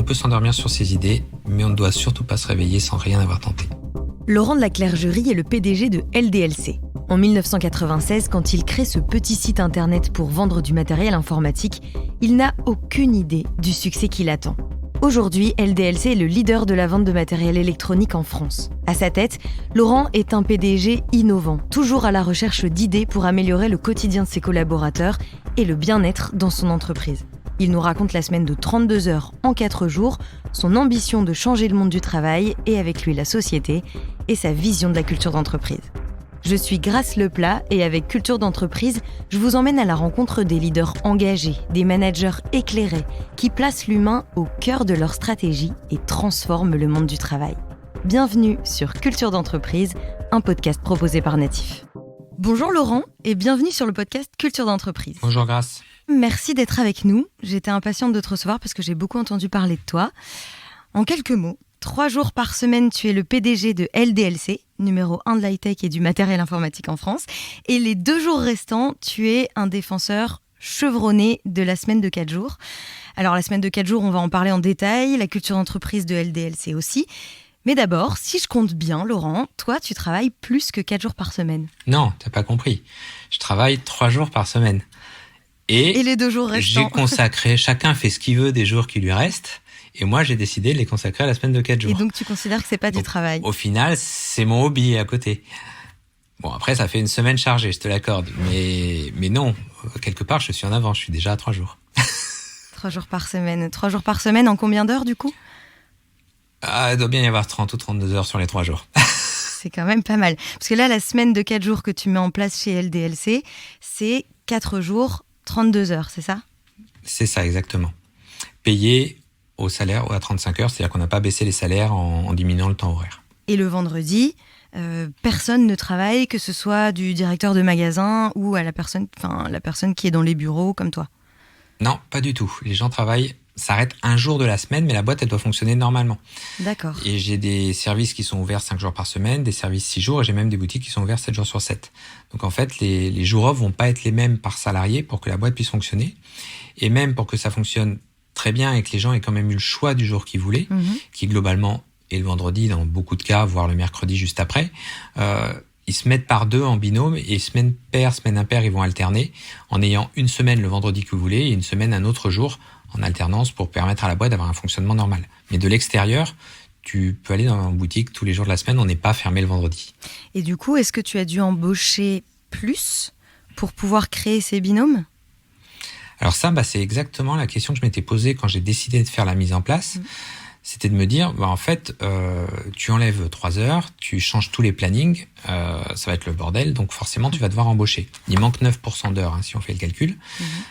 peut s'endormir sur ses idées, mais on ne doit surtout pas se réveiller sans rien avoir tenté. Laurent de la Clergerie est le PDG de LDLC. En 1996, quand il crée ce petit site internet pour vendre du matériel informatique, il n'a aucune idée du succès qui l'attend. Aujourd'hui, LDLC est le leader de la vente de matériel électronique en France. À sa tête, Laurent est un PDG innovant, toujours à la recherche d'idées pour améliorer le quotidien de ses collaborateurs et le bien-être dans son entreprise. Il nous raconte la semaine de 32 heures en 4 jours, son ambition de changer le monde du travail et avec lui la société, et sa vision de la culture d'entreprise. Je suis Grace Leplat et avec Culture d'entreprise, je vous emmène à la rencontre des leaders engagés, des managers éclairés, qui placent l'humain au cœur de leur stratégie et transforment le monde du travail. Bienvenue sur Culture d'entreprise, un podcast proposé par Natif. Bonjour Laurent et bienvenue sur le podcast Culture d'entreprise. Bonjour Grace. Merci d'être avec nous. J'étais impatiente de te recevoir parce que j'ai beaucoup entendu parler de toi. En quelques mots, 3 jours par semaine, tu es le PDG de LDLC, numéro 1 de l'high-tech et du matériel informatique en France. Et les 2 jours restants, tu es un défenseur chevronné de la semaine de 4 jours. Alors la semaine de 4 jours, on va en parler en détail, la culture d'entreprise de LDLC aussi. Mais d'abord, si je compte bien, Laurent, toi, tu travailles plus que 4 jours par semaine. Non, t'as pas compris. Je travaille 3 jours par semaine. Et les 2 jours restants. J'ai consacré, chacun fait ce qu'il veut des jours qui lui restent. Et moi, j'ai décidé de les consacrer à la semaine de 4 jours. Et donc, tu considères que c'est pas du travail? Au final, c'est mon hobby à côté. Bon, après, ça fait une semaine chargée, je te l'accorde. Mais non, quelque part, je suis en avance. Je suis déjà à 3 jours. 3 jours par semaine. 3 jours par semaine, en combien d'heures, du coup? Il doit bien y avoir 30 ou 32 heures sur les 3 jours. C'est quand même pas mal. Parce que là, la semaine de 4 jours que tu mets en place chez LDLC, c'est 4 jours, 32 heures, c'est ça? C'est ça, exactement. Payé au salaire ou à 35 heures, c'est-à-dire qu'on n'a pas baissé les salaires en diminuant le temps horaire. Et le vendredi, personne ne travaille, que ce soit du directeur de magasin ou à la personne qui est dans les bureaux comme toi? Non, pas du tout. Les gens s'arrêtent un jour de la semaine, mais la boîte, elle doit fonctionner normalement. D'accord. Et j'ai des services qui sont ouverts 5 jours par semaine, des services 6 jours, et j'ai même des boutiques qui sont ouvertes 7 jours sur 7. Donc en fait, les jours off vont pas être les mêmes par salarié pour que la boîte puisse fonctionner. Et même pour que ça fonctionne très bien et que les gens aient quand même eu le choix du jour qu'ils voulaient, qui globalement est le vendredi dans beaucoup de cas, voire le mercredi juste après, ils se mettent par 2 en binôme et semaine paire, semaine impaire, ils vont alterner en ayant une semaine le vendredi que vous voulez et une semaine un autre jour en alternance pour permettre à la boîte d'avoir un fonctionnement normal. Mais de l'extérieur, tu peux aller dans une boutique tous les jours de la semaine, on n'est pas fermé le vendredi. Et du coup, est-ce que tu as dû embaucher plus pour pouvoir créer ces binômes ? Alors ça, c'est exactement la question que je m'étais posée quand j'ai décidé de faire la mise en place. C'était de me dire, en fait, tu enlèves 3 heures, tu changes tous les plannings, ça va être le bordel, donc forcément, tu vas devoir embaucher. Il manque 9% d'heures, si on fait le calcul.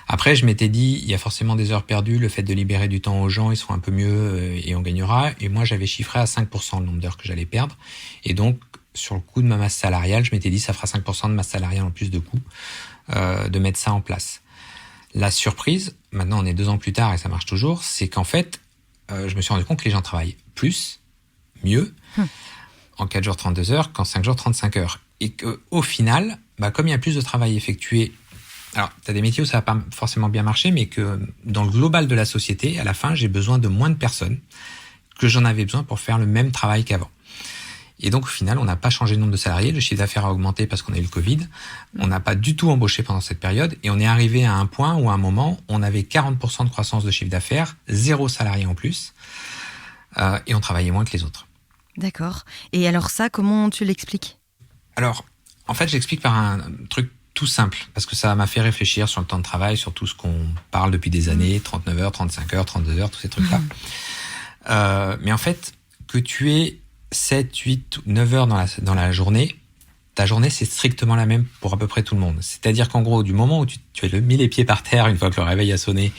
Après, je m'étais dit, il y a forcément des heures perdues, le fait de libérer du temps aux gens, ils seront un peu mieux et on gagnera. Et moi, j'avais chiffré à 5% le nombre d'heures que j'allais perdre. Et donc, sur le coût de ma masse salariale, je m'étais dit, ça fera 5% de masse salariale en plus de coût, de mettre ça en place. La surprise, maintenant on est 2 ans plus tard et ça marche toujours, c'est qu'en fait, je me suis rendu compte que les gens travaillent plus, mieux, en 4 jours 32 heures qu'en 5 jours 35 heures. Et qu'au final, comme il y a plus de travail effectué, alors tu as des métiers où ça va pas forcément bien marcher, mais que dans le global de la société, à la fin, j'ai besoin de moins de personnes que j'en avais besoin pour faire le même travail qu'avant. Et donc, au final, on n'a pas changé le nombre de salariés. Le chiffre d'affaires a augmenté parce qu'on a eu le Covid. On n'a pas du tout embauché pendant cette période. Et on est arrivé à un point où, à un moment, on avait 40% de croissance de chiffre d'affaires, 0 salariés en plus. Et on travaillait moins que les autres. D'accord. Et alors ça, comment tu l'expliques ? Alors, en fait, j'explique par un truc tout simple. Parce que ça m'a fait réfléchir sur le temps de travail, sur tout ce qu'on parle depuis des années, 39 heures, 35 heures, 32 heures, tous ces trucs-là. Mais en fait, que tu aies 7, 8, 9 heures dans la journée, ta journée, c'est strictement la même pour à peu près tout le monde. C'est-à-dire qu'en gros, du moment où tu as mis les pieds par terre une fois que le réveil a sonné,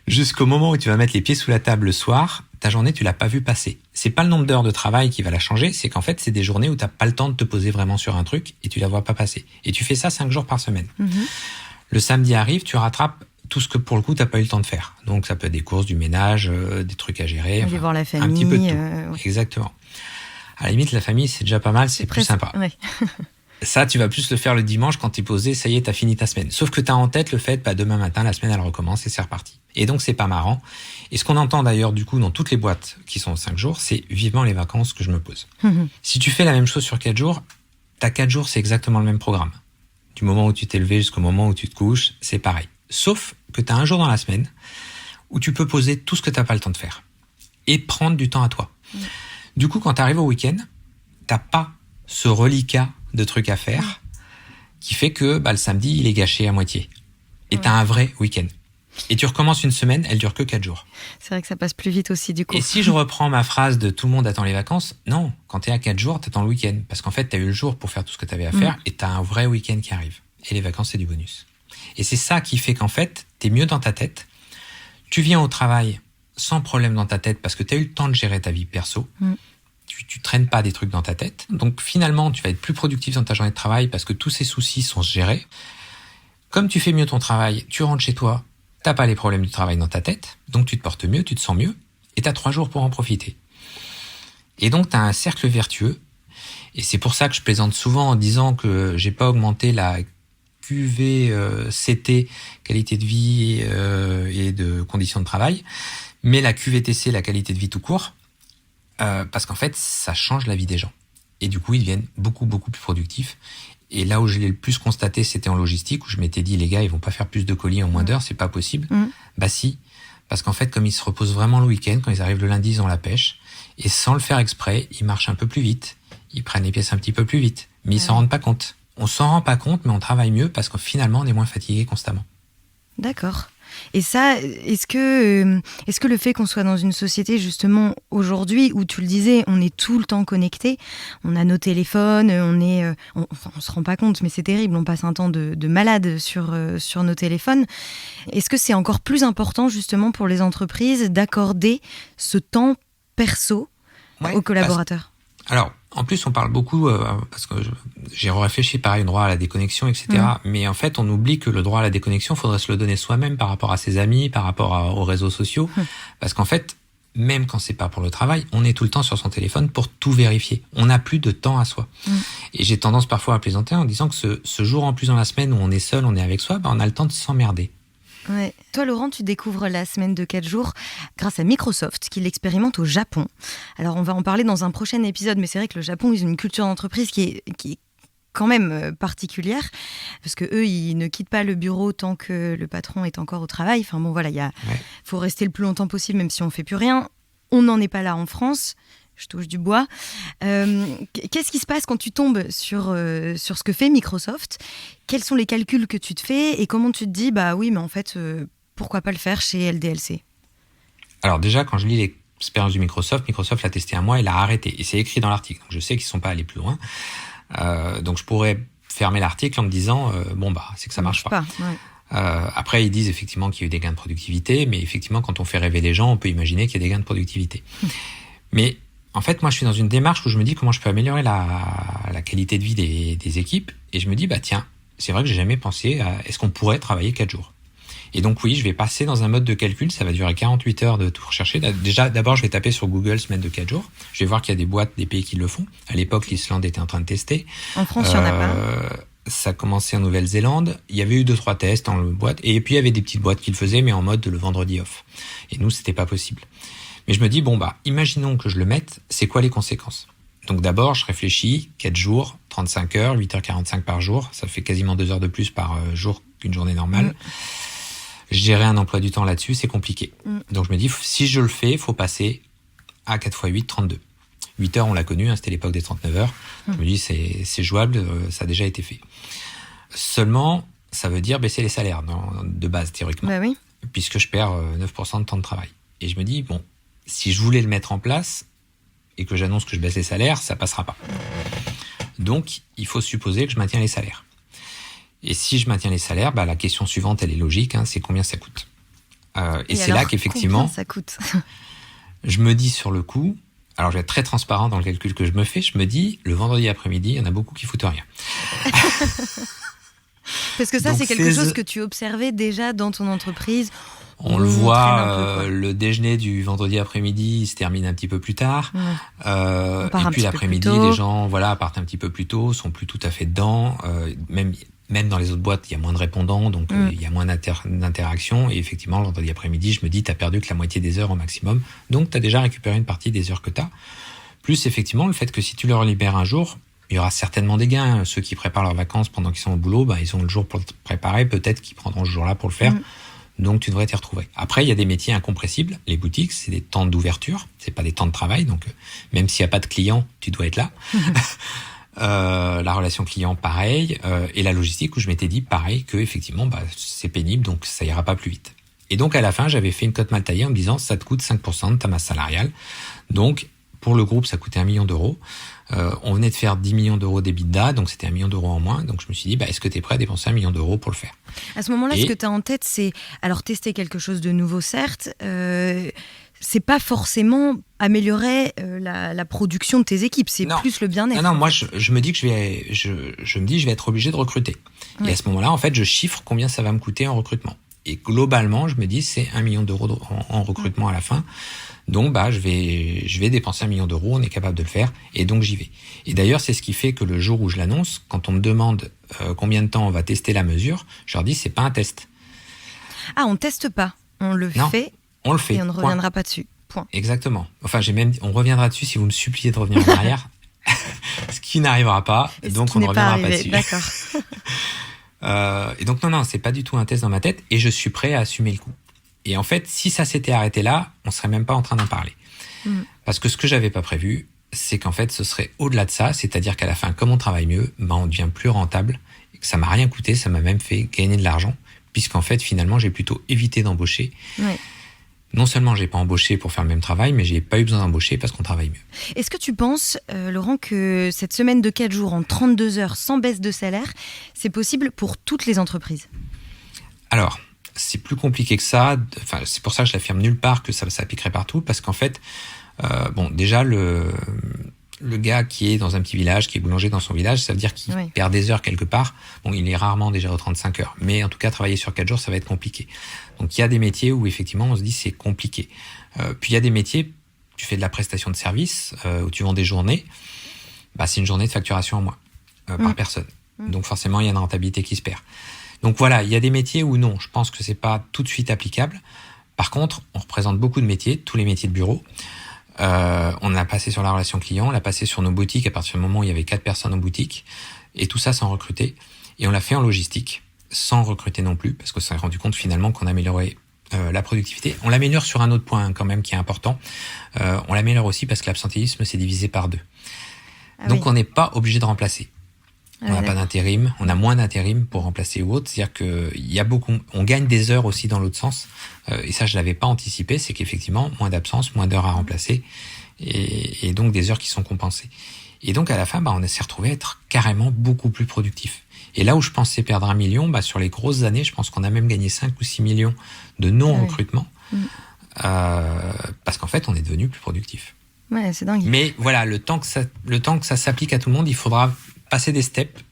jusqu'au moment où tu vas mettre les pieds sous la table le soir, ta journée, tu l'as pas vu passer. C'est pas le nombre d'heures de travail qui va la changer, c'est qu'en fait, c'est des journées où t'as pas le temps de te poser vraiment sur un truc et tu la vois pas passer. Et tu fais ça 5 jours par semaine. Le samedi arrive, tu rattrapes tout ce que pour le coup t'as pas eu le temps de faire. Donc ça peut être des courses, du ménage, des trucs à gérer, aller voir la famille, un petit peu de tout. Ouais. Exactement. À la limite, la famille c'est déjà pas mal, c'est plus sympa. Ouais. Ça, tu vas plus le faire le dimanche quand t'es posé, ça y est, t'as fini ta semaine. Sauf que t'as en tête le fait, demain matin, la semaine elle recommence et c'est reparti. Et donc, c'est pas marrant. Et ce qu'on entend d'ailleurs, du coup, dans toutes les boîtes qui sont 5 jours, c'est vivement les vacances que je me pose. Si tu fais la même chose sur 4 jours, t'as 4 jours, c'est exactement le même programme. Du moment où tu t'es levé jusqu'au moment où tu te couches, c'est pareil. Sauf que t'as un jour dans la semaine où tu peux poser tout ce que t'as pas le temps de faire. Et prendre du temps à toi. Du coup, quand t'arrives au week-end, t'as pas ce reliquat de trucs à faire qui fait que le samedi, il est gâché à moitié. Et t'as un vrai week-end. Et tu recommences une semaine, elle dure que 4 jours. C'est vrai que ça passe plus vite aussi, du coup. Et si je reprends ma phrase de tout le monde attend les vacances, non, quand t'es à 4 jours, t'attends le week-end. Parce qu'en fait, t'as eu le jour pour faire tout ce que t'avais à faire et t'as un vrai week-end qui arrive. Et les vacances, c'est du bonus. Et c'est ça qui fait qu'en fait, t'es mieux dans ta tête. Tu viens au travail sans problème dans ta tête parce que t'as eu le temps de gérer ta vie perso. Tu traînes pas des trucs dans ta tête. Donc finalement, tu vas être plus productif dans ta journée de travail parce que tous ces soucis sont gérés. Comme tu fais mieux ton travail, tu rentres chez toi, t'as pas les problèmes du travail dans ta tête, donc tu te portes mieux, tu te sens mieux, et t'as 3 jours pour en profiter. Et donc t'as un cercle vertueux, et c'est pour ça que je plaisante souvent en disant que j'ai pas augmenté la QVCT, qualité de vie et de conditions de travail, mais la QVTC, la qualité de vie tout court, parce qu'en fait, ça change la vie des gens. Et du coup, ils deviennent beaucoup, beaucoup plus productifs. Et là où je l'ai le plus constaté, c'était en logistique, où je m'étais dit, les gars, ils vont pas faire plus de colis en moins d'heures, c'est pas possible. Bah si, parce qu'en fait, comme ils se reposent vraiment le week-end, quand ils arrivent le lundi, ils ont la pêche, et sans le faire exprès, ils marchent un peu plus vite, ils prennent les pièces un petit peu plus vite, mais ils s'en rendent pas compte. On s'en rend pas compte, mais on travaille mieux parce que finalement, on est moins fatigué constamment. D'accord. Et ça, est-ce que le fait qu'on soit dans une société justement aujourd'hui où tu le disais, on est tout le temps connecté, on a nos téléphones, on se rend pas compte, mais c'est terrible, on passe un temps de malade sur nos téléphones. Est-ce que c'est encore plus important justement pour les entreprises d'accorder ce temps perso aux collaborateurs ? Alors, en plus, on parle beaucoup, parce que j'ai réfléchi pareil, droit à la déconnexion, etc. Mais en fait, on oublie que le droit à la déconnexion, faudrait se le donner soi-même par rapport à ses amis, par rapport aux réseaux sociaux. Parce qu'en fait, même quand c'est pas pour le travail, on est tout le temps sur son téléphone pour tout vérifier. On n'a plus de temps à soi. Et j'ai tendance parfois à plaisanter en disant que ce jour en plus dans la semaine où on est seul, on est avec soi, on a le temps de s'emmerder. Ouais. Toi, Laurent, tu découvres la semaine de 4 jours grâce à Microsoft, qui l'expérimente au Japon. Alors, on va en parler dans un prochain épisode, mais c'est vrai que le Japon, ils ont une culture d'entreprise qui est quand même particulière, parce que eux, ils ne quittent pas le bureau tant que le patron est encore au travail. Enfin bon, voilà, faut rester le plus longtemps possible, même si on fait plus rien. On n'en est pas là en France. Je touche du bois. Qu'est-ce qui se passe quand tu tombes sur ce que fait Microsoft ? Quels sont les calculs que tu te fais et comment tu te dis, bah oui, mais en fait, pourquoi pas le faire chez LDLC ? Alors déjà, quand je lis l'expérience du Microsoft l'a testé un mois et l'a arrêté. Et c'est écrit dans l'article. Donc je sais qu'ils ne sont pas allés plus loin. Donc je pourrais fermer l'article en me disant, c'est que ça marche pas. Après, ils disent effectivement qu'il y a eu des gains de productivité, mais effectivement, quand on fait rêver les gens, on peut imaginer qu'il y a des gains de productivité. Mais en fait, moi, je suis dans une démarche où je me dis comment je peux améliorer la qualité de vie des équipes. Et je me dis, tiens, c'est vrai que j'ai jamais pensé à est-ce qu'on pourrait travailler 4 jours. Et donc oui, je vais passer dans un mode de calcul. Ça va durer 48 heures de tout rechercher. Déjà, d'abord, je vais taper sur Google semaine de 4 jours. Je vais voir qu'il y a des boîtes, des pays qui le font. À l'époque, l'Islande était en train de tester. En France, il n'y en a pas. Ça a commencé en Nouvelle-Zélande. Il y avait eu 2-3 tests en boîte. Et puis, il y avait des petites boîtes qui le faisaient, mais en mode le vendredi off. Et nous, c'était pas possible. Mais je me dis, imaginons que je le mette, c'est quoi les conséquences ? Donc d'abord, je réfléchis, 4 jours, 35 heures, 8h45 par jour, ça fait quasiment 2 heures de plus par jour qu'une journée normale. Gérer un emploi du temps là-dessus, c'est compliqué. Donc je me dis, si je le fais, il faut passer à 4 x 8, 32. 8 heures, on l'a connu, c'était l'époque des 39 heures. Je me dis, c'est jouable, ça a déjà été fait. Seulement, ça veut dire baisser les salaires de base, théoriquement. Bah oui. Puisque je perds 9% de temps de travail. Et je me dis, si je voulais le mettre en place et que j'annonce que je baisse les salaires, ça passera pas. Donc, il faut supposer que je maintiens les salaires. Et si je maintiens les salaires, la question suivante, elle est logique, c'est combien ça coûte. Et c'est là qu'effectivement, combien ça coûte ? Je me dis sur le coup, alors je vais être très transparent dans le calcul que je me fais, je me dis, le vendredi après-midi, il y en a beaucoup qui foutent rien. Parce que ça, donc, c'est quelque chose que tu observais déjà dans ton entreprise. On le voit, le déjeuner du vendredi après-midi se termine un petit peu plus tard. Et puis l'après-midi, les gens partent un petit peu plus tôt, sont plus tout à fait dedans. Même même dans les autres boîtes, il y a moins de répondants, donc il y a moins d'interactions. Et effectivement, le vendredi après-midi, je me dis, t'as perdu que la moitié des heures au maximum. Donc, t'as déjà récupéré une partie des heures que t'as. Plus, effectivement, le fait que si tu leur libères un jour, il y aura certainement des gains. Ceux qui préparent leurs vacances pendant qu'ils sont au boulot, ils ont le jour pour le préparer. Peut-être qu'ils prendront ce jour-là pour le faire. Donc, tu devrais t'y retrouver. Après, il y a des métiers incompressibles. Les boutiques, c'est des temps d'ouverture. C'est pas des temps de travail. Donc, même s'il n'y a pas de clients, tu dois être là. La relation client, pareil. Et la logistique, où je m'étais dit, pareil, que effectivement, c'est pénible, donc ça ira pas plus vite. Et donc, à la fin, j'avais fait une cote mal taillée en me disant, ça te coûte 5% de ta masse salariale. Donc, pour le groupe, ça coûtait 1 million d'euros. On venait de faire 10 millions d'euros d'EBITDA, donc c'était 1 million d'euros en moins. Donc je me suis dit, est-ce que tu es prêt à dépenser 1 million d'euros pour le faire ? À ce moment-là, ce que tu as en tête, c'est alors tester quelque chose de nouveau, certes. C'est pas forcément améliorer la production de tes équipes, c'est plus le bien-être. Non, moi je me dis que je vais être obligé de recruter. Oui. Et à ce moment-là, en fait, je chiffre combien ça va me coûter en recrutement. Et globalement, je me dis c'est 1 million d'euros en recrutement à la fin. Donc je vais dépenser 1 million d'euros, on est capable de le faire, et donc j'y vais. Et d'ailleurs, c'est ce qui fait que le jour où je l'annonce, quand on me demande combien de temps on va tester la mesure, je leur dis c'est pas un test. Ah, on teste pas, on le fait. On le fait. Et on ne reviendra pas dessus. Point. Exactement. Enfin, j'ai même dit, on reviendra dessus si vous me suppliez de revenir en arrière. Ce qui n'arrivera pas, donc on ne reviendra pas dessus. D'accord. Et donc non, c'est pas du tout un test dans ma tête, et je suis prêt à assumer le coup. Et en fait, si ça s'était arrêté là, on serait même pas en train d'en parler. Parce que ce que j'avais pas prévu, c'est qu'en fait, ce serait au-delà de ça, c'est-à-dire qu'à la fin, comme on travaille mieux, on devient plus rentable, et que ça m'a rien coûté, ça m'a même fait gagner de l'argent, puisqu'en fait, finalement, j'ai plutôt évité d'embaucher. Ouais. Non seulement j'ai pas embauché pour faire le même travail, mais j'ai pas eu besoin d'embaucher parce qu'on travaille mieux. Est-ce que tu penses, Laurent, que cette semaine de 4 jours en 32 heures sans baisse de salaire, c'est possible pour toutes les entreprises ? Alors, c'est plus compliqué que ça. Enfin, c'est pour ça que je l'affirme nulle part que ça s'appliquerait partout, parce qu'en fait, déjà le gars qui est dans un petit village, qui est boulanger dans son village, ça veut dire qu'il perd des heures quelque part. Bon, il est rarement déjà aux 35 heures. Mais en tout cas, travailler sur 4 jours, ça va être compliqué. Donc, il y a des métiers où, effectivement, on se dit c'est compliqué. Puis, il y a des métiers, tu fais de la prestation de service, où tu vends des journées, c'est une journée de facturation en moins, par personne. Donc, forcément, il y a une rentabilité qui se perd. Donc, voilà, il y a des métiers où non, je pense que c'est pas tout de suite applicable. Par contre, on représente beaucoup de métiers, tous les métiers de bureau. On a passé sur la relation client, on l'a passé sur nos boutiques à partir du moment où il y avait 4 personnes en boutique, et tout ça sans recruter. Et on l'a fait en logistique, sans recruter non plus, parce qu'on s'est rendu compte finalement qu'on améliorait la productivité. On l'améliore sur un autre point quand même qui est important. On l'améliore aussi parce que l'absentéisme s'est divisé par 2. Donc on n'est pas obligé de remplacer. On n'a pas d'intérim, on a moins d'intérim pour remplacer ou autre. C'est-à-dire qu'il y a on gagne des heures aussi dans l'autre sens. Et ça, je l'avais pas anticipé, c'est qu'effectivement, moins d'absence, moins d'heures à remplacer, et donc des heures qui sont compensées. Et donc à la fin, on s'est retrouvé à être carrément beaucoup plus productif. Et là où je pensais perdre 1 million, sur les grosses années, je pense qu'on a même gagné 5 ou 6 millions de non-recrutement, parce qu'en fait, on est devenu plus productif. Ouais, c'est dingue. Mais voilà, le temps que ça s'applique à tout le monde, il faudra passer des steps,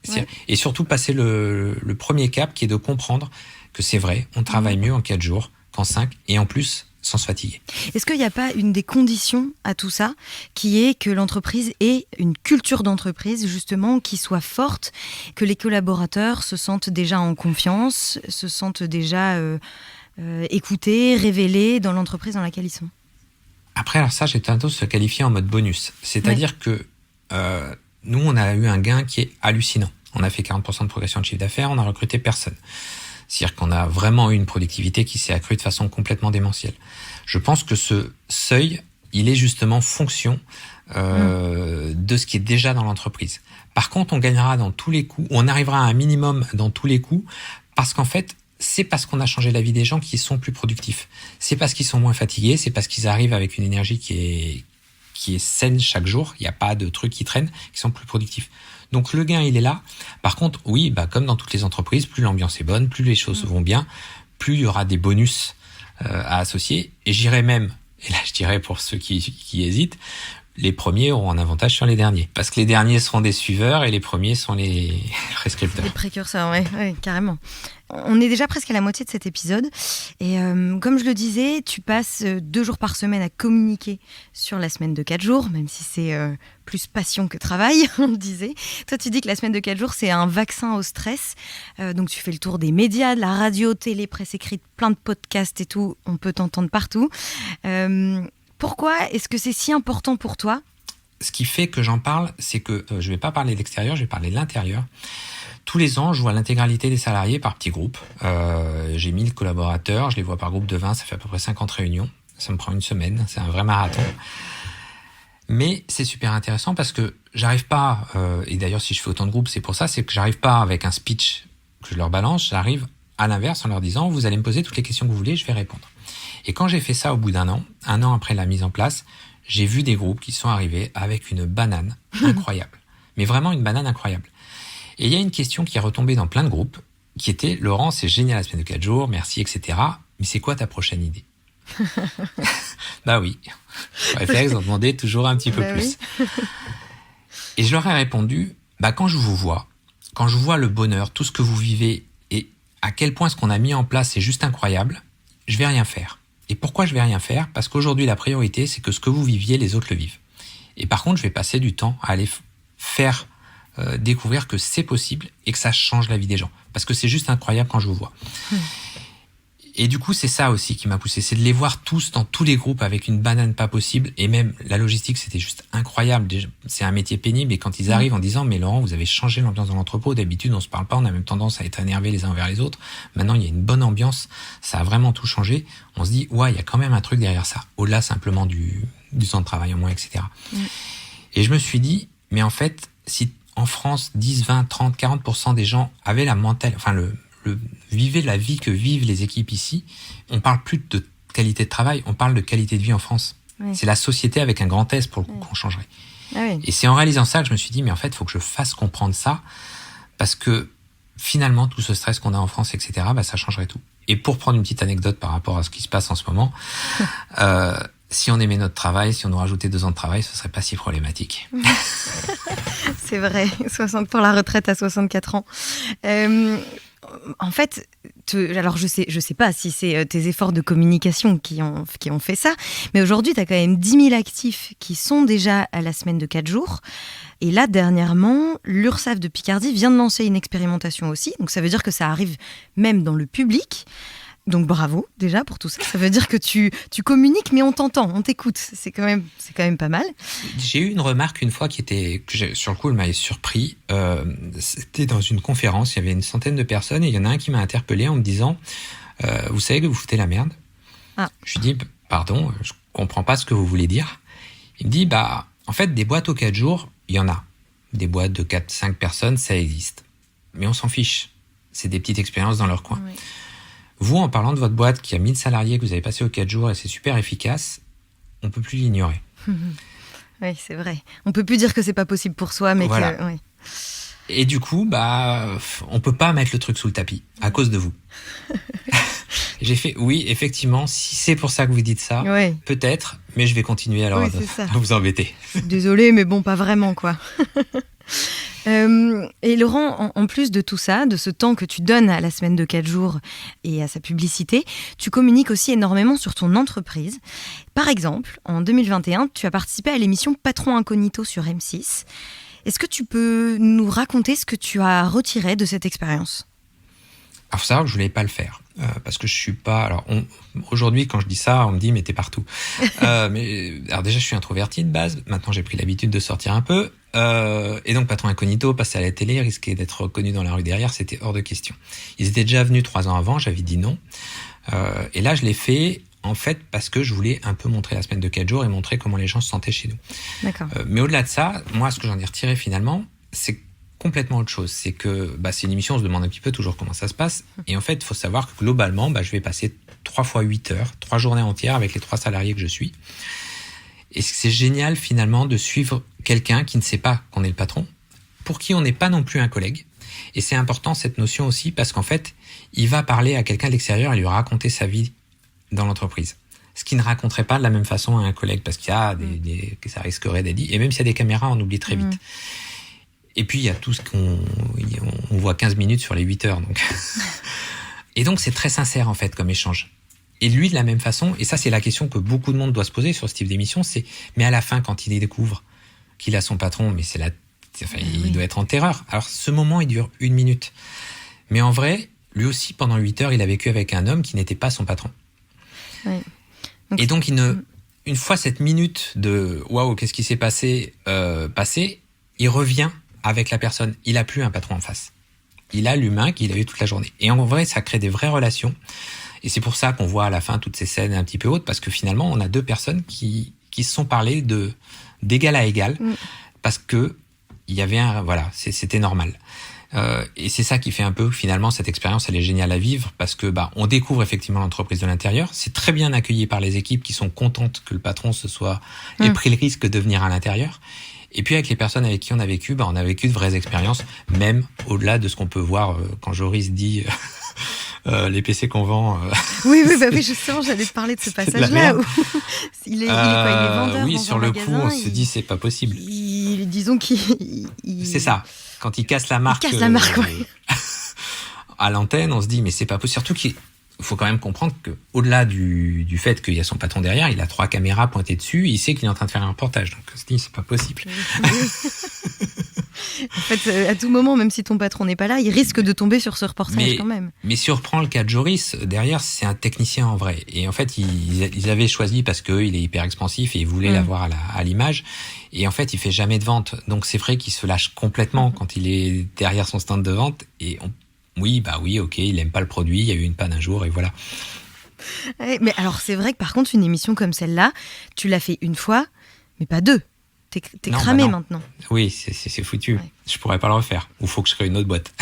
et surtout passer le premier cap qui est de comprendre que c'est vrai, on travaille mieux en 4 jours qu'en 5, et en plus sans se fatiguer. Est-ce qu'il n'y a pas une des conditions à tout ça qui est que l'entreprise ait une culture d'entreprise justement qui soit forte, que les collaborateurs se sentent déjà en confiance, se sentent déjà écoutés, révélés dans l'entreprise dans laquelle ils sont ? Après, alors ça, j'ai tendance à le qualifier en mode bonus. C'est-à-dire que nous, on a eu un gain qui est hallucinant. On a fait 40% de progression de chiffre d'affaires, on a recruté personne. C'est-à-dire qu'on a vraiment eu une productivité qui s'est accrue de façon complètement démentielle. Je pense que ce seuil, il est justement fonction de ce qui est déjà dans l'entreprise. Par contre, on gagnera dans tous les coups, on arrivera à un minimum dans tous les coups, parce qu'en fait, c'est parce qu'on a changé la vie des gens qui sont plus productifs. C'est parce qu'ils sont moins fatigués, c'est parce qu'ils arrivent avec une énergie qui est saine chaque jour, il n'y a pas de trucs qui traînent, qui sont plus productifs. Donc le gain, il est là. Par contre, oui, comme dans toutes les entreprises, plus l'ambiance est bonne, plus les choses vont bien, plus il y aura des bonus à associer. Et j'irais même, et là je dirais pour ceux qui hésitent, les premiers auront un avantage sur les derniers. Parce que les derniers seront des suiveurs et les premiers sont les prescripteurs. Les précurseurs, oui, carrément. On est déjà presque à la moitié de cet épisode. Et comme je le disais, tu passes 2 jours par semaine à communiquer sur la semaine de 4 jours, même si c'est plus passion que travail, on le disait. Toi, tu dis que la semaine de 4 jours, c'est un vaccin au stress. Donc, tu fais le tour des médias, de la radio, télé, presse écrite, plein de podcasts et tout. On peut t'entendre partout. Pourquoi est-ce que c'est si important pour toi ? Ce qui fait que j'en parle, c'est que je ne vais pas parler de l'extérieur, je vais parler de l'intérieur. Tous les ans, je vois l'intégralité des salariés par petits groupes. J'ai 1000 collaborateurs, je les vois par groupe de 20, ça fait à peu près 50 réunions. Ça me prend une semaine, c'est un vrai marathon. Mais c'est super intéressant parce que j'arrive pas, et d'ailleurs si je fais autant de groupes, c'est pour ça, c'est que j'arrive pas avec un speech que je leur balance, j'arrive à l'inverse en leur disant, vous allez me poser toutes les questions que vous voulez, je vais répondre. Et quand j'ai fait ça au bout d'un an après la mise en place, j'ai vu des groupes qui sont arrivés avec une banane incroyable. Mais vraiment une banane incroyable. Et il y a une question qui est retombée dans plein de groupes, qui était, Laurent, c'est génial la semaine de 4 jours, merci, etc. Mais c'est quoi ta prochaine idée? Bah oui. Réflexe d'en demander toujours un petit peu plus. Oui. Et je leur ai répondu, quand je vous vois, quand je vois le bonheur, tout ce que vous vivez et à quel point ce qu'on a mis en place est juste incroyable, je vais rien faire. Et pourquoi je vais rien faire? Parce qu'aujourd'hui, la priorité, c'est que ce que vous viviez, les autres le vivent. Et par contre, je vais passer du temps à aller faire découvrir que c'est possible et que ça change la vie des gens. Parce que c'est juste incroyable quand je vous vois. Et du coup, c'est ça aussi qui m'a poussé. C'est de les voir tous dans tous les groupes avec une banane pas possible. Et même la logistique, c'était juste incroyable. C'est un métier pénible. Et quand ils arrivent en disant, mais Laurent, vous avez changé l'ambiance dans l'entrepôt. D'habitude, on se parle pas. On a même tendance à être énervés les uns envers les autres. Maintenant, il y a une bonne ambiance. Ça a vraiment tout changé. On se dit, ouais, il y a quand même un truc derrière ça. Au-delà simplement du temps de travail en moins, etc. Et je me suis dit, mais en fait, si en France, 10, 20, 30, 40% des gens avaient la mentale, vivaient la vie que vivent les équipes ici, on parle plus de qualité de travail, on parle de qualité de vie en France. Oui. C'est la société avec un grand S pour le coup qu'on changerait. Oui. Et c'est en réalisant ça que je me suis dit, mais en fait, il faut que je fasse comprendre ça, parce que finalement, tout ce stress qu'on a en France, etc., ça changerait tout. Et pour prendre une petite anecdote par rapport à ce qui se passe en ce moment, si on aimait notre travail, si on nous rajoutait 2 ans de travail, ce serait pas si problématique. C'est vrai, 60 pour la retraite à 64 ans. En fait, alors je sais pas si c'est tes efforts de communication qui ont fait ça, mais aujourd'hui, tu as quand même 10 000 actifs qui sont déjà à la semaine de 4 jours. Et là, dernièrement, l'URSSAF de Picardie vient de lancer une expérimentation aussi. Donc, ça veut dire que ça arrive même dans le public. Donc, bravo déjà pour tout ça. Ça veut dire que tu communiques, mais on t'entend, on t'écoute. C'est quand même pas mal. J'ai eu une remarque une fois sur le coup, elle m'avait surpris. C'était dans une conférence, il y avait une centaine de personnes et il y en a un qui m'a interpellé en me disant vous savez que vous foutez la merde. Je lui dis pardon, je comprends pas ce que vous voulez dire. Il me dit en fait, des boîtes aux 4 jours, il y en a. Des boîtes de 4-5 personnes, ça existe. Mais on s'en fiche. C'est des petites expériences dans leur coin. Oui. Vous, en parlant de votre boîte qui a 1000 salariés que vous avez passé aux 4 jours et c'est super efficace, on peut plus l'ignorer. Oui, c'est vrai. On peut plus dire que c'est pas possible pour soi, mais voilà. que... Oui. Et du coup, on peut pas mettre le truc sous le tapis à cause de vous. J'ai fait, oui, effectivement, si c'est pour ça que vous dites ça, peut-être, mais je vais continuer alors à vous embêter. Désolée, mais bon, pas vraiment, quoi. Et Laurent, en plus de tout ça, de ce temps que tu donnes à la semaine de 4 jours et à sa publicité, tu communiques aussi énormément sur ton entreprise. Par exemple, en 2021, tu as participé à l'émission Patron Incognito sur M6. Est-ce que tu peux nous raconter ce que tu as retiré de cette expérience ? Alors, faut savoir que je voulais pas le faire parce que je suis pas. Alors, aujourd'hui, quand je dis ça, on me dit mais t'es partout. Mais alors déjà, je suis introverti de base. Maintenant, j'ai pris l'habitude de sortir un peu. Et donc, Patron Incognito, passer à la télé, risquer d'être reconnu dans la rue derrière, c'était hors de question. Ils étaient déjà venus 3 ans avant. J'avais dit non. Et là, je l'ai fait. En fait, parce que je voulais un peu montrer la semaine de 4 jours et montrer comment les gens se sentaient chez nous. D'accord. Mais au-delà de ça, moi, ce que j'en ai retiré finalement, c'est complètement autre chose. C'est que c'est une émission, on se demande un petit peu toujours comment ça se passe. Et en fait, il faut savoir que globalement, je vais passer 3 fois 8 heures, 3 journées entières avec les 3 salariés que je suis. Et c'est génial finalement de suivre quelqu'un qui ne sait pas qu'on est le patron, pour qui on n'est pas non plus un collègue. Et c'est important cette notion aussi parce qu'en fait, il va parler à quelqu'un de l'extérieur et lui raconter sa vie dans l'entreprise. ce qu'il ne raconterait pas de la même façon à un collègue, parce qu'il y a que ça risquerait d'être dit. Et même s'il y a des caméras, on oublie très vite. Et puis, il y a tout ce on voit 15 minutes sur les 8 heures. Donc. Et donc, c'est très sincère, en fait, comme échange. Et lui, de la même façon, et ça, c'est la question que beaucoup de monde doit se poser sur ce type d'émission, c'est, mais à la fin, quand il découvre qu'il a son patron, mais il doit être en terreur. Alors, ce moment, il dure 1 minute. Mais en vrai, lui aussi, pendant 8 heures, il a vécu avec un homme qui n'était pas son patron. Oui. Et donc, une fois cette minute de « waouh, qu'est-ce qui s'est passé ?» passé, il revient avec la personne. Il n'a plus un patron en face. Il a l'humain qu'il a eu toute la journée. Et en vrai, ça crée des vraies relations. Et c'est pour ça qu'on voit à la fin toutes ces scènes un petit peu hautes, parce que finalement, on a 2 personnes qui se sont parlé d'égal à égal, parce que il y avait c'était normal. Et c'est ça qui fait un peu, finalement, cette expérience, elle est géniale à vivre, parce que on découvre effectivement l'entreprise de l'intérieur. C'est très bien accueilli par les équipes qui sont contentes que le patron ait pris le risque de venir à l'intérieur. Et puis avec les personnes avec qui on a vécu, on a vécu de vraies expériences, même au-delà de ce qu'on peut voir quand Joris dit les PC qu'on vend. Oui, justement, j'allais te parler de ce passage-là. Où il est vendeur oui, dans sur un le magasin, coup, on se dit c'est pas possible. Disons qu'il. C'est ça. Quand il casse la marque. Ouais. À l'antenne, on se dit mais c'est pas possible. Surtout qu'il faut quand même comprendre que au-delà du fait qu'il y a son patron derrière, il a 3 caméras pointées dessus, il sait qu'il est en train de faire un reportage. Donc on se dit c'est pas possible. En fait, à tout moment, même si ton patron n'est pas là, il risque de tomber sur ce reportage quand même. Mais si on reprend le cas de Joris, derrière, c'est un technicien en vrai. Et en fait, ils avaient choisi parce qu'il est hyper expansif et ils voulaient l'avoir à l'image. Et en fait, il fait jamais de vente. Donc c'est vrai qu'il se lâche complètement quand il est derrière son stand de vente. Et ok, il aime pas le produit, il y a eu une panne un jour et voilà. Mais alors, c'est vrai que par contre, une émission comme celle-là, tu l'as fait 1 fois, mais pas 2. T'es cramé maintenant. Oui, c'est foutu. Ouais. Je pourrais pas le refaire. Ou faut que je crée une autre boîte.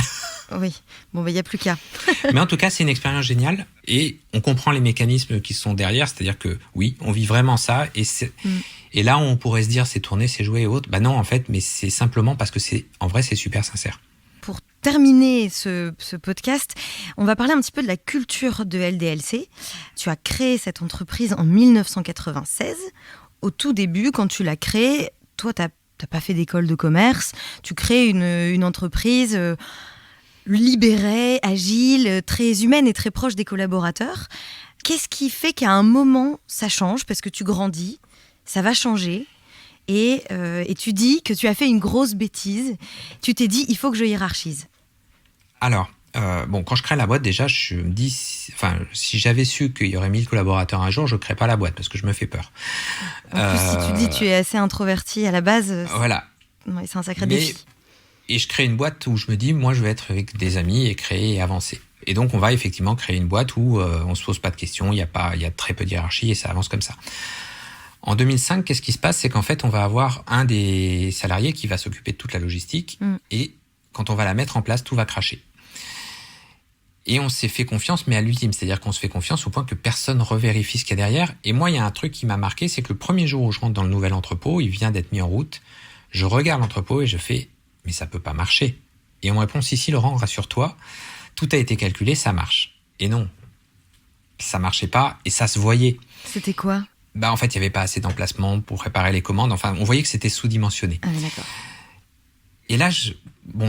Oui. Bon, il y a plus qu'à. Mais en tout cas, c'est une expérience géniale et on comprend les mécanismes qui sont derrière. C'est-à-dire que oui, on vit vraiment ça et là, on pourrait se dire c'est tourné, c'est joué et autres. Non, en fait, mais c'est simplement parce que en vrai, c'est super sincère. Pour terminer ce podcast, on va parler un petit peu de la culture de LDLC. Tu as créé cette entreprise en 1996. Au tout début, quand tu l'as créée, toi, t'as pas fait d'école de commerce. Tu crées une entreprise libérée, agile, très humaine et très proche des collaborateurs. Qu'est-ce qui fait qu'à un moment, ça change ? Parce que tu grandis, ça va changer. Et tu dis que tu as fait une grosse bêtise. Tu t'es dit, il faut que je hiérarchise. Alors, quand je crée la boîte, déjà, je me dis, si j'avais su qu'il y aurait 1000 collaborateurs un jour, je ne crée pas la boîte parce que je me fais peur. En plus, si tu dis tu es assez introverti à la base, voilà. C'est un sacré défi. Et je crée une boîte où je me dis, moi, je vais être avec des amis et créer et avancer. Et donc, on va effectivement créer une boîte où on ne se pose pas de questions, il y a très peu de hiérarchie et ça avance comme ça. En 2005, qu'est-ce qui se passe ? C'est qu'en fait, on va avoir un des salariés qui va s'occuper de toute la logistique et quand on va la mettre en place, tout va cracher. Et on s'est fait confiance, mais à l'ultime. C'est-à-dire qu'on se fait confiance au point que personne ne revérifie ce qu'il y a derrière. Et moi, il y a un truc qui m'a marqué, c'est que le premier jour où je rentre dans le nouvel entrepôt, il vient d'être mis en route, je regarde l'entrepôt et je fais « mais ça peut pas marcher ». Et on me répond « si, Laurent, rassure-toi, tout a été calculé, ça marche ». Et non, ça marchait pas et ça se voyait. C'était quoi ? En fait, il n'y avait pas assez d'emplacement pour préparer les commandes. Enfin, on voyait que c'était sous-dimensionné. Ah, d'accord. Et là,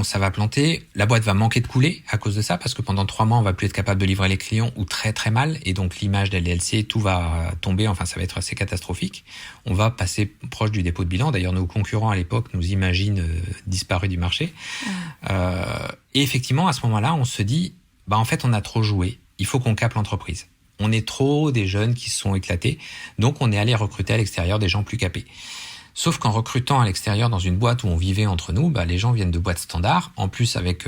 ça va planter. La boîte va manquer de couler à cause de ça, parce que pendant 3 mois, on va plus être capable de livrer les clients ou très très mal. Et donc, l'image d'LDLC, tout va tomber. Enfin, ça va être assez catastrophique. On va passer proche du dépôt de bilan. D'ailleurs, nos concurrents à l'époque nous imaginent disparus du marché. Et effectivement, à ce moment-là, on se dit, en fait, on a trop joué. Il faut qu'on capte l'entreprise. On est trop des jeunes qui se sont éclatés. Donc, on est allé recruter à l'extérieur des gens plus capés. Sauf qu'en recrutant à l'extérieur dans une boîte où on vivait entre nous, les gens viennent de boîtes standards. En plus, avec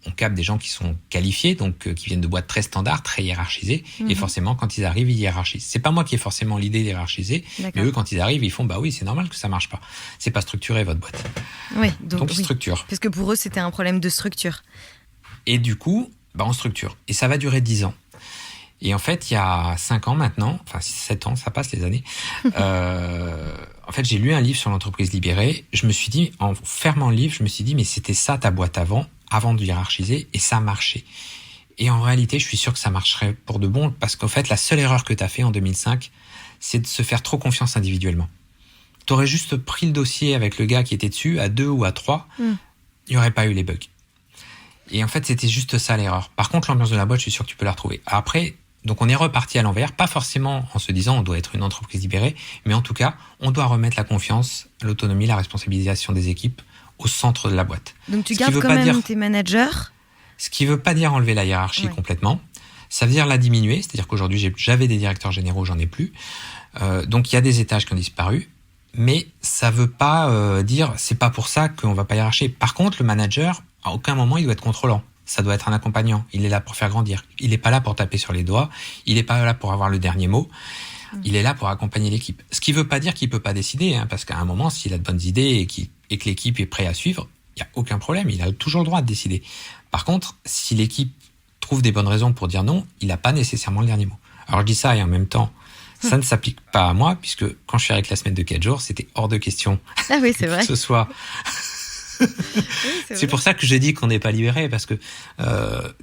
on capte des gens qui sont qualifiés, donc qui viennent de boîtes très standards, très hiérarchisées. Et forcément, quand ils arrivent, ils hiérarchisent. C'est pas moi qui ai forcément l'idée d'hiérarchiser, mais eux, quand ils arrivent, ils font oui, c'est normal que ça marche pas. C'est pas structuré votre boîte. Oui, donc ils structurent. Parce que pour eux, c'était un problème de structure. Et du coup, on structure. Et ça va durer 10 ans. Et en fait, il y a 5 ans maintenant, 7 ans, ça passe les années, en fait, j'ai lu un livre sur l'entreprise libérée. Je me suis dit, en fermant le livre, mais c'était ça ta boîte avant de hiérarchiser, et ça marchait. Et en réalité, je suis sûr que ça marcherait pour de bon, parce qu'en fait, la seule erreur que tu as fait en 2005, c'est de se faire trop confiance individuellement. Tu aurais juste pris le dossier avec le gars qui était dessus, à 2 ou à 3, il n'y aurait pas eu les bugs. Et en fait, c'était juste ça l'erreur. Par contre, l'ambiance de la boîte, je suis sûr que tu peux la retrouver. Après, donc on est reparti à l'envers, pas forcément en se disant on doit être une entreprise libérée, mais en tout cas, on doit remettre la confiance, l'autonomie, la responsabilisation des équipes au centre de la boîte. Donc tu gardes quand même tes managers. Ce qui ne veut pas dire enlever la hiérarchie complètement. Ça veut dire la diminuer, c'est-à-dire qu'aujourd'hui, j'avais des directeurs généraux, j'en ai plus. Donc il y a des étages qui ont disparu, mais ça ne veut pas dire c'est pas pour ça qu'on ne va pas hiérarchiser. Par contre, le manager, à aucun moment, il doit être contrôlant. Ça doit être un accompagnant. Il est là pour faire grandir. Il n'est pas là pour taper sur les doigts. Il n'est pas là pour avoir le dernier mot. Il est là pour accompagner l'équipe. Ce qui ne veut pas dire qu'il ne peut pas décider, parce qu'à un moment, s'il a de bonnes idées et que l'équipe est prête à suivre, il n'y a aucun problème. Il a toujours le droit de décider. Par contre, si l'équipe trouve des bonnes raisons pour dire non, il n'a pas nécessairement le dernier mot. Alors je dis ça et en même temps, ça ne s'applique pas à moi, puisque quand je suis avec la semaine de 4 jours, c'était hors de question c'est vrai. que ce soit... c'est pour ça que j'ai dit qu'on n'est pas libéré, parce que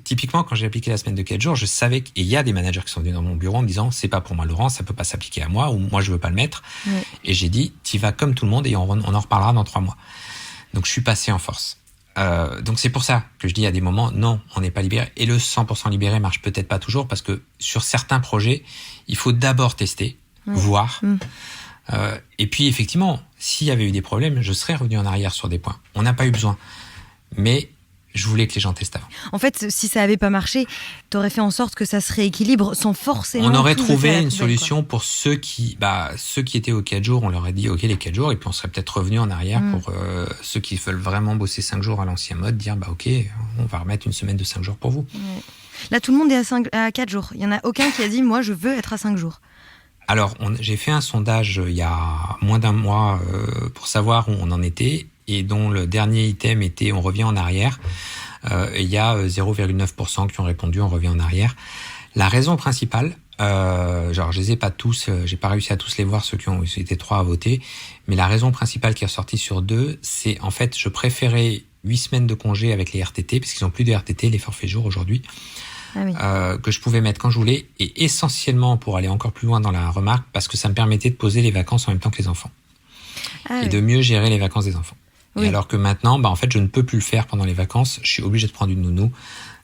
typiquement quand j'ai appliqué la semaine de 4 jours, je savais qu'il y a des managers qui sont venus dans mon bureau en me disant c'est pas pour moi Laurent, ça peut pas s'appliquer à moi, ou moi je veux pas le mettre. Et j'ai dit t'y vas comme tout le monde et on en reparlera dans 3 mois. Donc je suis passé en force. Donc c'est pour ça que je dis à des moments non, on n'est pas libéré. Et le 100% libéré marche peut-être pas toujours, parce que sur certains projets il faut d'abord tester, voir. Et puis effectivement, s'il y avait eu des problèmes, je serais revenu en arrière sur des points. On n'a pas eu besoin, mais je voulais que les gens testent avant. En fait, si ça n'avait pas marché, tu aurais fait en sorte que ça se rééquilibre sans forcément... On aurait trouvé une solution pour ceux qui étaient aux 4 jours, on leur aurait dit ok les 4 jours, et puis on serait peut-être revenu en arrière pour ceux qui veulent vraiment bosser 5 jours à l'ancien mode, dire ok, on va remettre une semaine de 5 jours pour vous. Là, tout le monde est à 4 jours. Il n'y en a aucun qui a dit moi je veux être à 5 jours. Alors, j'ai fait un sondage il y a moins d'un mois pour savoir où on en était, et dont le dernier item était on revient en arrière. Il y a 0,9% qui ont répondu on revient en arrière. La raison principale, je les ai pas tous, j'ai pas réussi à tous les voir, ceux qui ont été 3 à voter, mais la raison principale qui est ressortie sur 2, c'est en fait je préférais 8 semaines de congé avec les RTT, parce qu'ils n'ont plus de RTT, les forfaits jours aujourd'hui. Que je pouvais mettre quand je voulais, et essentiellement pour aller encore plus loin dans la remarque, parce que ça me permettait de poser les vacances en même temps que les enfants et de mieux gérer les vacances des enfants. Et alors que maintenant, en fait, je ne peux plus le faire pendant les vacances, je suis obligé de prendre une nounou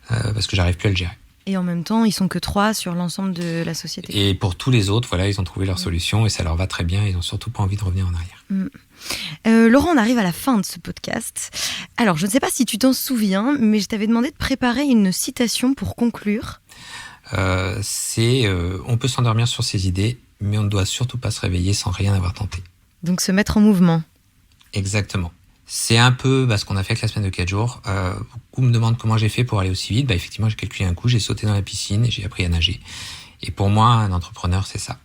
parce que j'arrive plus à le gérer. Et en même temps, ils sont que 3 sur l'ensemble de la société. Et pour tous les autres, voilà, ils ont trouvé leur solution et ça leur va très bien. Ils n'ont surtout pas envie de revenir en arrière. Laurent, on arrive à la fin de ce podcast. Alors, je ne sais pas si tu t'en souviens, mais je t'avais demandé de préparer une citation pour conclure. On peut s'endormir sur ses idées, mais on ne doit surtout pas se réveiller sans rien avoir tenté. Donc se mettre en mouvement. Exactement. C'est un peu ce qu'on a fait avec la semaine de 4 jours. Beaucoup me demandent comment j'ai fait pour aller aussi vite. Effectivement, j'ai calculé un coup, j'ai sauté dans la piscine et j'ai appris à nager. Et pour moi, un entrepreneur, c'est ça.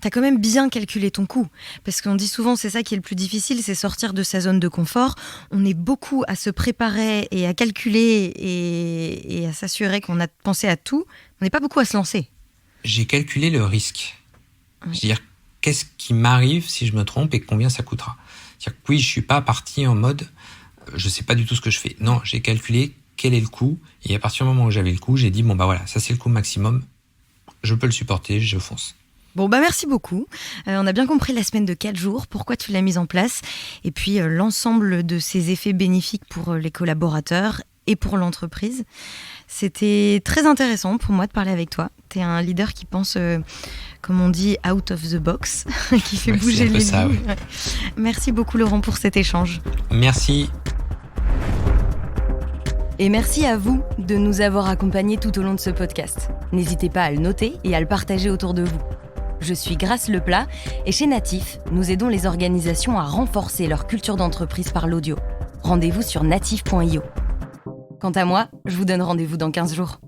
T'as quand même bien calculé ton coût, parce qu'on dit souvent c'est ça qui est le plus difficile, c'est sortir de sa zone de confort. On est beaucoup à se préparer et à calculer et à s'assurer qu'on a pensé à tout. On n'est pas beaucoup à se lancer. J'ai calculé le risque. C'est-à-dire, qu'est-ce qui m'arrive si je me trompe et combien ça coûtera. C'est-à-dire que oui, je suis pas parti en mode je sais pas du tout ce que je fais. Non, j'ai calculé quel est le coût, et à partir du moment où j'avais le coût, j'ai dit voilà, ça c'est le coût maximum, je peux le supporter, je fonce. Bon, merci beaucoup. On a bien compris la semaine de 4 jours, pourquoi tu l'as mise en place, et puis l'ensemble de ses effets bénéfiques pour les collaborateurs et pour l'entreprise. C'était très intéressant pour moi de parler avec toi. Tu es un leader qui pense, comme on dit, out of the box, qui fait bouger les lignes. Ouais. Merci beaucoup Laurent pour cet échange. Merci. Et merci à vous de nous avoir accompagnés tout au long de ce podcast. N'hésitez pas à le noter et à le partager autour de vous. Je suis Grace Leplat et chez Natif, nous aidons les organisations à renforcer leur culture d'entreprise par l'audio. Rendez-vous sur natif.io. Quant à moi, je vous donne rendez-vous dans 15 jours.